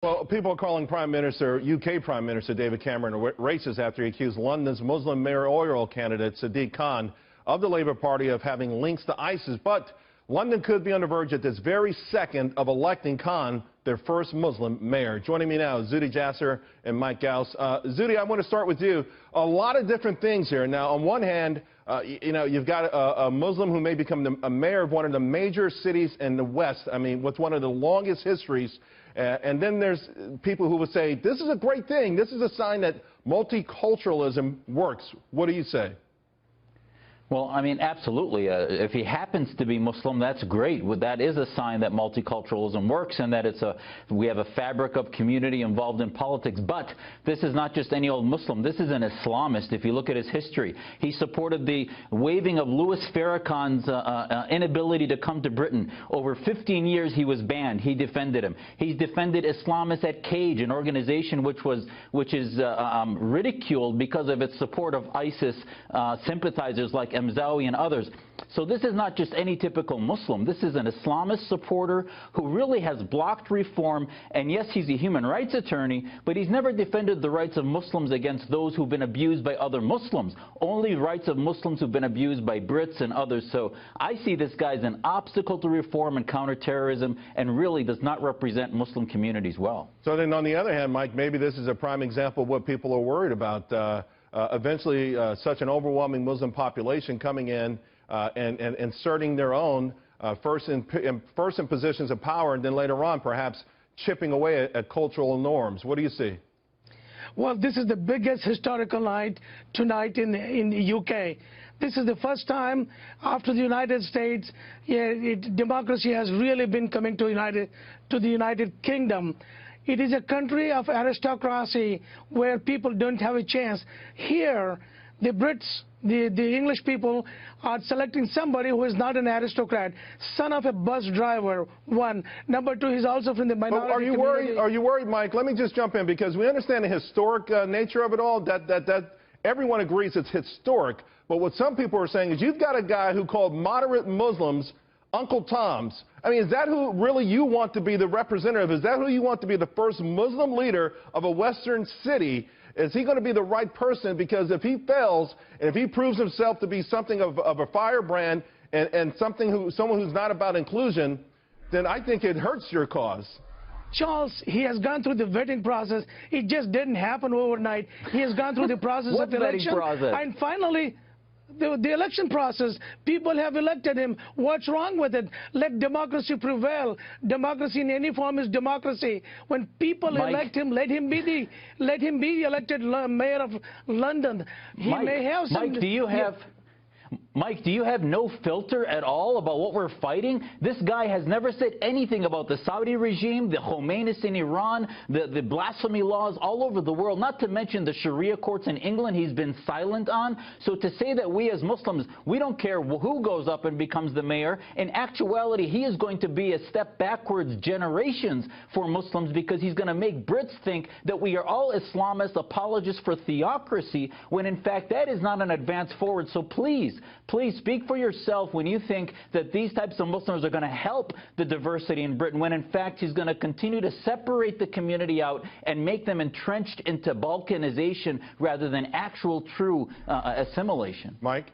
Well, people are calling UK Prime Minister David Cameron racist after he accused London's Muslim mayoral candidate Sadiq Khan of the Labour Party of having links to ISIS. But London could be on the verge at this very second of electing Khan their first Muslim mayor. Joining me now is Sadiq Jasser and Mike Ghouse. Sadiq, I want to start with you. A lot of different things here. Now, on one hand, you've got a Muslim who may become a mayor of one of the major cities in the West, with one of the longest histories. And then there's people who would say, this is a great thing. This is a sign that multiculturalism works. What do you say? Well, absolutely. If he happens to be Muslim, that's great. That is a sign that multiculturalism works and that we have a fabric of community involved in politics. But this is not just any old Muslim. This is an Islamist. If you look at his history, he supported the waiving of Louis Farrakhan's inability to come to Britain. Over 15 years, he was banned. He defended him. He's defended Islamists at Cage, an organization which is ridiculed because of its support of ISIS sympathizers like Mzawi and others. So this is not just any typical Muslim. This is an Islamist supporter who really has blocked reform. And yes, he's a human rights attorney, but he's never defended the rights of Muslims against those who've been abused by other Muslims. Only rights of Muslims who've been abused by Brits and others. So I see this guy as an obstacle to reform and counterterrorism and really does not represent Muslim communities well. So then on the other hand, Mike, maybe this is a prime example of what people are worried about. Eventually, such an overwhelming Muslim population coming in and inserting their own, first in positions of power, and then later on perhaps chipping away at cultural norms. What do you see? Well, this is the biggest historical night tonight in the UK. This is the first time after the United States, democracy has really been coming to the United Kingdom. It is a country of aristocracy where people don't have a chance. Here, the Brits, the English people are selecting somebody who is not an aristocrat, son of a bus driver, one. Number two, he's also from the minority community. Are you worried, Mike? Let me just jump in, because we understand the historic nature of it all, that everyone agrees it's historic. But what some people are saying is you've got a guy who called moderate Muslims Uncle Toms. Is that who really you want to be the representative? Is that who you want to be the first Muslim leader of a Western city? Is he going to be the right person? Because if he fails, and if he proves himself to be something of a firebrand and someone who's not about inclusion, then I think it hurts your cause. Charles, he has gone through the vetting process. It just didn't happen overnight. He has gone through the process of election. And finally, the election process, people have elected him. What's wrong with it? Let democracy prevail. Democracy in any form is democracy. When people elect him, let him be elected mayor of London. He may have some. Mike, do you have no filter at all about what we're fighting? This guy has never said anything about the Saudi regime, the Khomeinis in Iran, the blasphemy laws all over the world, not to mention the Sharia courts in England he's been silent on. So to say that we as Muslims, we don't care who goes up and becomes the mayor, in actuality, he is going to be a step backwards generations for Muslims, because he's going to make Brits think that we are all Islamist apologists for theocracy, when in fact that is not an advance forward. So please speak for yourself when you think that these types of Muslims are going to help the diversity in Britain, when in fact he's going to continue to separate the community out and make them entrenched into balkanization rather than actual true assimilation. Mike?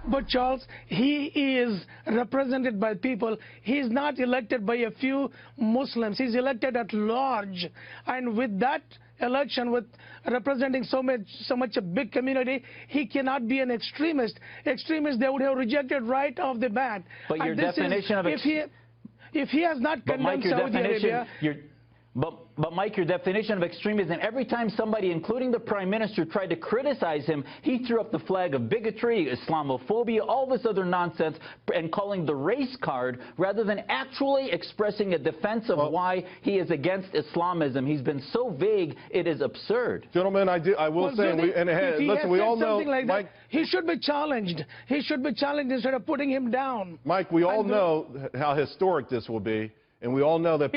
But Charles, he is represented by people. He's not elected by a few Muslims. He's elected at large. And with that election, with representing so much a big community, he cannot be an extremist. Extremists, they would have rejected right off the bat. But your definition of if he has not condemned Saudi Arabia. But Mike, your definition of extremism, every time somebody, including the Prime Minister, tried to criticize him, he threw up the flag of bigotry, Islamophobia, all this other nonsense, and calling the race card rather than actually expressing a defense of why he is against Islamism. He's been so vague, it is absurd. Gentlemen, I will say, listen, we all know, like Mike, he should be challenged. He should be challenged instead of putting him down. Mike, we all know how historic this will be. And we all know that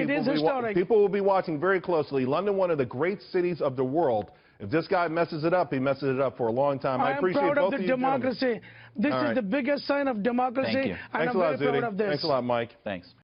people will be watching very closely. London, one of the great cities of the world. If this guy messes it up, he messes it up for a long time. I appreciate both of you. I'm proud of the democracy. This is the biggest sign of democracy. Thank you. And I'm very proud of this. Thanks a lot, Mike. Thanks.